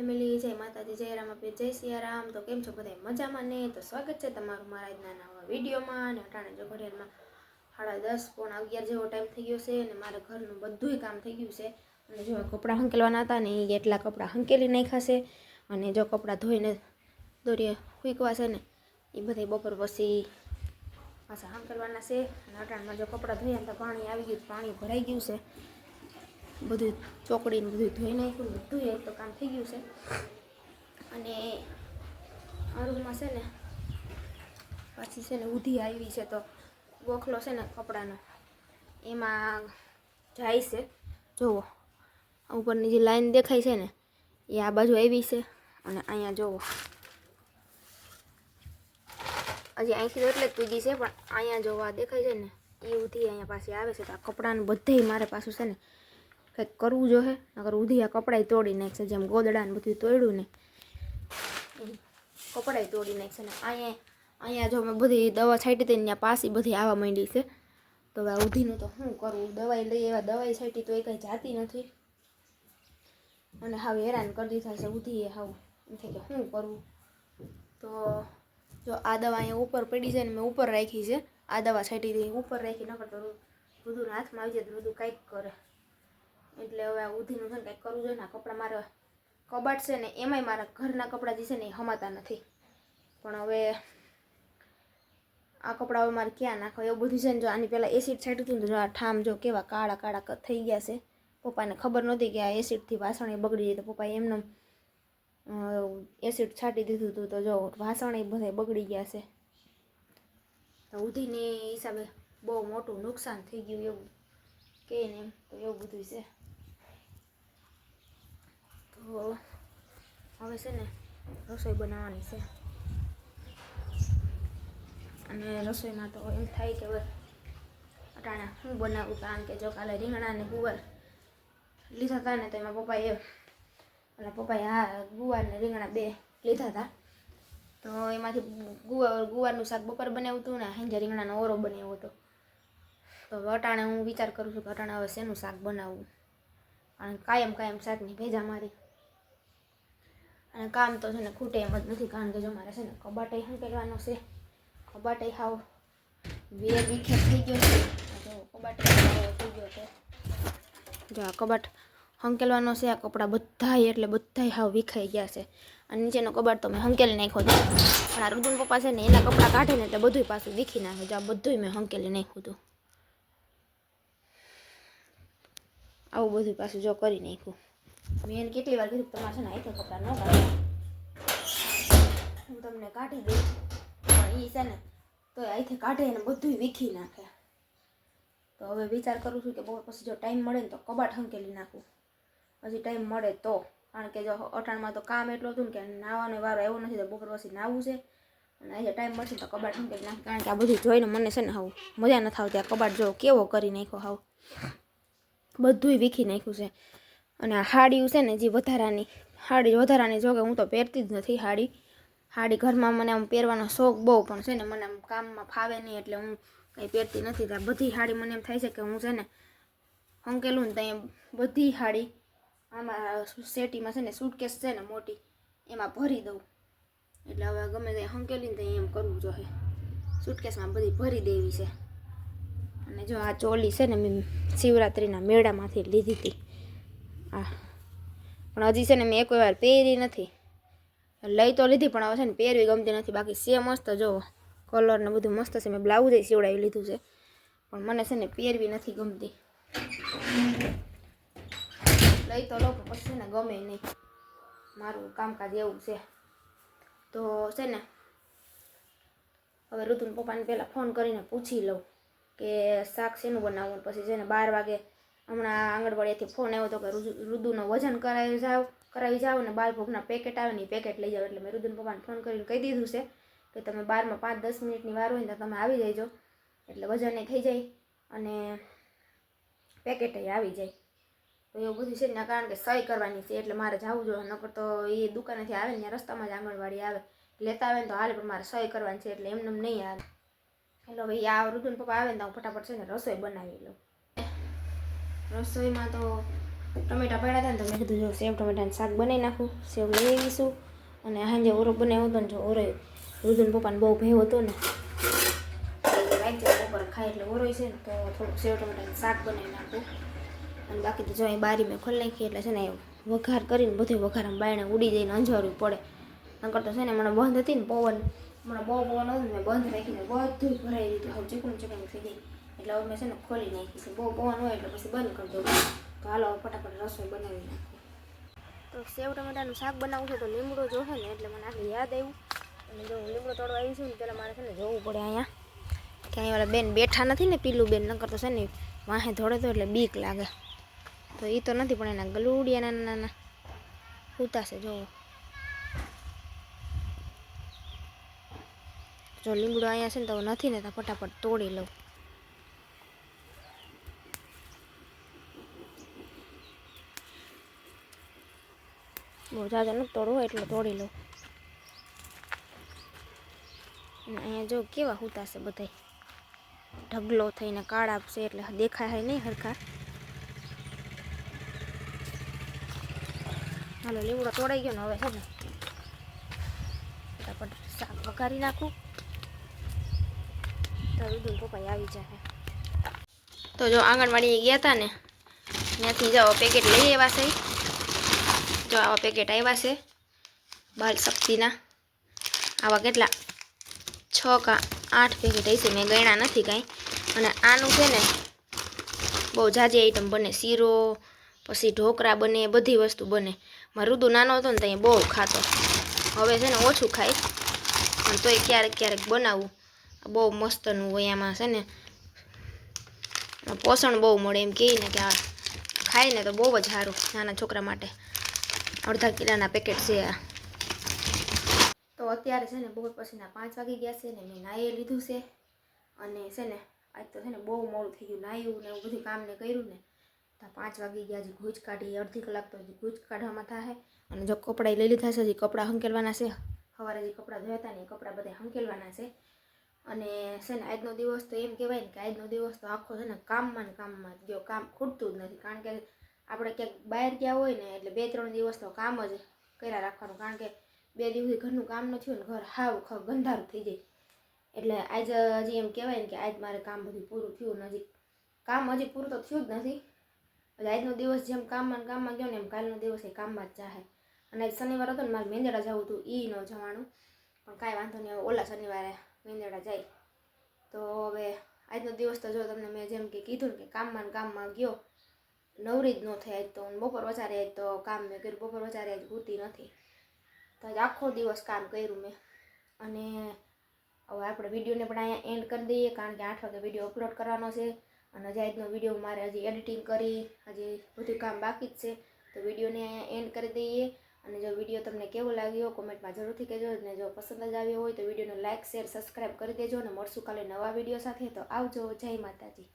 Family, જય માતાજી, જય રામાપીર, જય સિયારામ। તો કેમ છો બધા? મજામાં ને? તો સ્વાગત છે તમારું મારા આજના નવા વિડીયોમાં। અને અટાણે જો ઘડિયાળમાં 10:30 પોણા 11 જેવો ટાઈમ થઈ ગયો છે અને મારે ઘરનું બધુંય કામ થઈ ગયું છે। અને જો કપડાં હંકેલવાના હતા ને એ એટલા કપડાં હંકેલી નાખ્યા છે અને જો કપડાં ધોઈને દોરીએ સૂકવા છે ને એ બધા બપોર પછી પાછા હંકેલવાના છે। અને અટાણમાં જો કપડાં ધોયા તો પાણી આવી ગયું, પાણી ભરાઈ ગયું છે, બધું ચોકડીને બધું ધોઈ નાખ્યું, બધું એક તો કામ થઈ ગયું છે। અને આ રૂમમાં છે ને પાછી છે ને ઉધી આવી છે, તો ગોખલો છે ને કપડાનો એમાં જાય છે। જુઓ ઉપરની જે લાઈન દેખાય છે ને એ આ બાજુ આવી છે અને અહીંયા જુઓ હજી અહીંથી તો એટલે જ પૂગી છે, પણ અહીંયા જોવા દેખાય છે ને એ ઉધી અહીંયા પાછી આવે છે। તો આ કપડાને બધે મારે પાછું છે ને કંઈક કરવું જોઈએ, નકર ઉધી આ કપડાય તોડી નાખશે, જેમ ગોદડાને બધું તોડ્યું ને કપડાય તોડી નાખશે। ને અહીંયા જો મેં બધી દવા છાંટી હતી ત્યાં પાછી બધી આવવા માંડી છે। તો હવે ઉધીનું તો શું કરવું? દવાઈ લઈએ, એવા દવાઈ છાંટી તો એ કંઈ જાતી નથી અને હાવ હેરાન કરી દીધા છે ઉધીએ હાવ। એમ થાય કે શું કરવું? તો જો આ દવા અહીંયા ઉપર પડી છે ને મેં ઉપર રાખી છે, આ દવા છાંટી હતી ઉપર રાખી, નકર તો બધું હાથમાં આવી જાય તો બધું કાંઈક કરે। એટલે હવે આ ઉધીનું છે ને કંઈક કરવું જોઈએ ને। કપડાં મારા કબાટ છે ને એમાંય મારા ઘરના કપડાં જે છે ને એ હમાતા નથી, પણ હવે આ કપડાં હવે મારે ક્યાં નાખવા એવું બધું છે ને। જો આની પહેલાં એસિડ છાંટ્યું હતું ને તો જો આ ઠામ જો કેવા કાળા કાળા થઈ ગયા છે। પપ્પાને ખબર નહોતી કે આ એસિડથી વાસણ એ બગડી જાય, તો પપ્પાએ એમને એસિડ છાંટી દીધું હતું, તો જો વાસણ એ બધા બગડી ગયા છે। તો ઉધીની હિસાબે બહુ મોટું નુકસાન થઈ ગયું એવું કે ને એમ, તો એવું બધું છે। તો હવે છે ને રસોઈ બનાવવાની છે અને રસોઈમાં તો એમ થાય કે હવે અટાણે હું બનાવું, કારણ કે જો કાલે રીંગણા અને ગુવાર લીધા હતા ને તો એમાં પપ્પાએ આ ગુવાર ને રીંગણા બે લીધા હતા, તો એમાંથી ગુવારનું શાક બપોર બનાવ્યું હતું ને સાંજે રીંગણાનો ઓરો બનાવ્યો હતો। તો અટાણે હું વિચાર કરું છું કે અટાણે હવે શેનું શાક બનાવવું, કારણ કાયમ શાકની ભેજા મારી અને કામ તો છે ને ખૂટે એમ જ નથી, કારણ કે જો મારે છે ને કબાટે હંકેલવાનો છે, કબાટે હાવ વિખેર થઈ ગયો છે। જો કબાટે થઈ ગયો છે, જો આ કબાટ હંકેલવાનો છે, આ કપડાં બધાય એટલે બધાય હાવ વિખાઈ ગયા છે। અને નીચેનો કબાટ તો મેં હંકેલી નાખ્યો હતો, પણ આ રુદુન પપ્પા છે ને એના કપડાં કાઢે ને એટલે બધું પાછું વીખી નાખે, જો આ બધું મેં હંકેલી નાખ્યું હતું, આવું બધું પાછું જો કરી નાખ્યું। મેં એને કેટલી વાર કીધું તમારે છે ને અહીંથી કપડાં ન કાઢો, હું તમને કાઢી દઈશ, પણ એ છે ને તો અહીંથી કાઢે ને બધું વીખી નાખે। તો હવે વિચાર કરું છું કે બપોર પછી જો ટાઈમ મળે ને તો કબાટ હંકેલી નાખું, હજી ટાઈમ મળે તો, કારણ કે જો અટાણમાં તો કામ એટલું હતું ને કે નાવાનો વારો એવો નથી, તો બપોર પછી નાવું છે અને આજે ટાઈમ મળશે તો કબાટ હંકેલી નાખું, કારણ કે આ બધું જોઈને મને છે ને હાવ મજા નથી આવતી। આ કબાટ જો કેવો કરી નાખ્યો, હાવ બધુંય વીખી નાખ્યું છે। અને આ હાડીયું છે ને જે વધારાની જો કે હું તો પહેરતી જ નથી હાડી ઘરમાં મને આમ પહેરવાનો શોખ બહુ, પણ છે ને મને આમ કામમાં ફાવે નહીં એટલે હું કંઈ પહેરતી નથી। ત્યાં બધી હાડી મને એમ થાય છે કે હું છે ને હંકેલું ને ત્યાં બધી હાડી આમાં સેટીમાં છે ને સૂટકેસ છે ને મોટી એમાં ભરી દઉં, એટલે હવે ગમે તે હંકેલીને ત્યાં એમ કરવું જોઈએ, સૂટકેસમાં બધી ભરી દેવી છે। અને જો આ ચોલી છે ને મેં શિવરાત્રિના મેળામાંથી લીધી હતી આ, પણ હજી છે ને મેં એક વાર પહેરી નથી, લઈ તો લીધી પણ હવે છે ને પહેરવી ગમતી નથી। બાકી છે મસ્ત, જો કલર ને બધું મસ્ત છે, મેં બ્લાઉઝ સીવડાવી લીધું છે, પણ મને છે ને પહેરવી નથી ગમતી। લઈ તો લો પણ પછી છે ને ગમે નહીં, મારું કામકાજ એવું છે। તો છે ને હવે ઋતુન પપ્પાને પહેલાં ફોન કરીને પૂછી લઉં કે શાક શેનું બનાવવું, પછી છે ને 12 વાગે હમણાં આંગણવાડીથી ફોન આવ્યો હતો કે રુદુનું વજન કરાવી જાઓ ને 12 ભોગના પેકેટ આવે ને એ પેકેટ લઈ જાઓ, એટલે મેં રુદુન પપ્પાને ફોન કરીને કહી દીધું છે કે તમે 12માં 5-10 મિનિટની વાર હોય ને તો તમે આવી જજો, એટલે વજન થઈ જાય અને પેકેટ આવી જાય। તો એવું બધું છે ને, કારણ કે સહી કરવાની છે એટલે મારે જવું જોઈએ, નકર તો એ દુકાનેથી આવે ને ત્યાં રસ્તામાં જ આંગણવાડી આવે, લેતા આવે ને તો હાલે, પણ મારે સહી કરવાની છે એટલે એમને નહીં આવે। એટલે ભાઈ આ રુદુન પપ્પા આવે ને તો હું ફટાફટ છે ને રસોઈ બનાવી લઉં। રસોઈમાં તો ટમેટા પડ્યા હતા ને તો મેં કીધું જો સેવ ટમેટાનું શાક બનાવી નાખું, સેવ લઈ આવીશું. અને સાંજે ઓરો બનાવ્યો હતો ને જો ઓરો રુદુન પપ્પાને બહુ ભેવ હતો ને રાતે બપોર ખાય એટલે ઓરોય છે ને તો થોડુંક સેવ ટમેટાનું શાક બનાવી નાખું. અને બાકી તો જો અહીં બારી મેં ખોલી નાખી એટલે છે ને વઘાર કરીને બધું વઘારમાં બાયણે ઉડી જઈને અંજારવું પડે. નકર તો છે ને મને બંધ હતી ને પવન, મને બહુ પવન હતો ને મેં બંધ રાખીને બધું ભરાઈ દીધું, હવે ચીકણું ચીકણું થઈ ગઈ. એટલે હવે મેં છે ને ખોલી નાખી છે, બહુ પવન હોય એટલે પછી બંધ કરી દઉં. તો હાલો ફટાફટ રસોઈ બનાવી નાખું. તો સેવ ટમેટાનું શાક બનાવું છું તો લીમડો જોશે ને એટલે મને આટલું યાદ આવ્યું. અને જો હું લીમડો તોડવા આવી છું ને પહેલાં મારે છે ને જોવું પડે અહીંયા કે અહીંયા વાળા બેન બેઠા નથી ને, પીલું બેન નકર તો છે ને વાહે ધોડે તો એટલે બીક લાગે. તો એ તો નથી પણ એના ગલુડિયા નાના નાના ઉતાશે જોવો. જો લીમડો અહીંયા છે ને તો નથી ને તો ફટાફટ તોડી લઉં. બહુ જાજા નથી તોડવો એટલે તોડી લઉં. અને અહીંયા જો કેવા ઉતાશે બધા ઢગલો થઈને કાળા છે એટલે દેખાય નહીં હરખા. હાલો લીમડો તોડાઈ ગયો ને હવે છે ને ફટાફટ શાક વઘારી નાખું તો દૂધ પપ્પા આવી જાય. તો જો આંગણવાડી ગયા હતા ને ત્યાંથી જાઓ પેકેટ લઈ આવ્યા છે. જો આવા પેકેટ આવ્યા છે બાલ શક્તિના. આવા કેટલા 6 કે 8 પેકેટ હશે, મેં ગણ્યા નથી કાંઈ. અને આનું છે ને બહુ જાજી આઈટમ બને, શીરો પછી ઢોકળા બને, બધી વસ્તુ બને. મારો રુદુ નાનો હતો ને ત્યાં બહુ ખાતો, હવે છે ને ઓછું ખાય પણ તોય ક્યારેક ક્યારેક બનાવું. બહુ મસ્તનું હોય, આમાં છે ને પોષણ બહુ મળે. એમ કહે ને કે આ ખાય ને તો બહુ જ સારું નાના છોકરા માટે. અડધા કિલોના પેકેટ છે આ. તો અત્યારે છે ને બપોર પછીના 5 વાગી ગયા છે ને મેં નાહી લીધું છે. અને છે ને આજ તો છે ને બહુ મોડું થઈ ગયું, નાહ્યું ને એવું બધું કામ ને કર્યું ને તો 5 વાગી ગયા. હજી ગૂંચ કાઢી, અડધી કલાક તો હજી ગૂંચ કાઢવામાં થાય. અને જો કપડાં લઈ લીધા છે, હજી કપડાં હંકેલવાના છે. સવારે જે કપડાં ધોયા હતા ને એ કપડાં બધા હંકેલવાના છે. અને છે ને આજનો દિવસ તો એમ કહેવાય ને કે આજનો દિવસ તો આખો છે ને કામમાં ગયો, કામ ખૂટતું જ નથી. કારણ કે આપણે ક્યાંક બહાર ગયા હોય ને એટલે 2-3 દિવસ તો કામ જ કર્યા રાખવાનું. કારણ કે 2 દિવસથી ઘરનું કામ ન થયું ને ઘર હાવ ગંધારું થઈ જાય. એટલે આજ હજી એમ કહેવાય ને કે આજ મારે કામ બધું પૂરું થયું ને હજી કામ હજી પૂરું તો થયું જ નથી. એટલે આજનો દિવસ જેમ કામમાં ગયો ને એમ કાલનો દિવસ એ કામમાં જ જાહે. અને આજ શનિવાર હતો ને મારે મેંદડા જવું હતું, એ ન જવાનું પણ કાંઈ વાંધો નહીં, હવે ઓલા શનિવારે મેંદડા જાય. તો હવે આજનો દિવસ તો જો તમને મેં જેમ કે કીધું ને કે કામમાં ગયો, નવરી જ ન થઈ. આજ તો બપોર વચારે આજ તો કામ મેં કર્યું, બપોર વચારે આજ પૂરતી નથી. તો આજ આખો દિવસ કામ કર્યું મેં. અને હવે આપણે વિડીયોને પણ અહીંયા એન્ડ કરી દઈએ કારણ કે 8 વાગે વિડીયો અપલોડ કરવાનો છે. અને હજી આજનો વિડીયો મારે હજી એડિટિંગ કરી, હજી બધું કામ બાકી જ છે. તો વિડીયોને અહીંયા એન્ડ કરી દઈએ. અને જો વિડીયો તમને કેવો લાગ્યો કોમેન્ટમાં જરૂરથી કહેજો. અને જો પસંદ જ આવ્યો હોય તો વિડીયોને લાઇક, શેર, સબસ્ક્રાઈબ કરી દેજો. અને મળશું કાલે નવા વિડીયો સાથે. તો આવજો, જય માતાજી.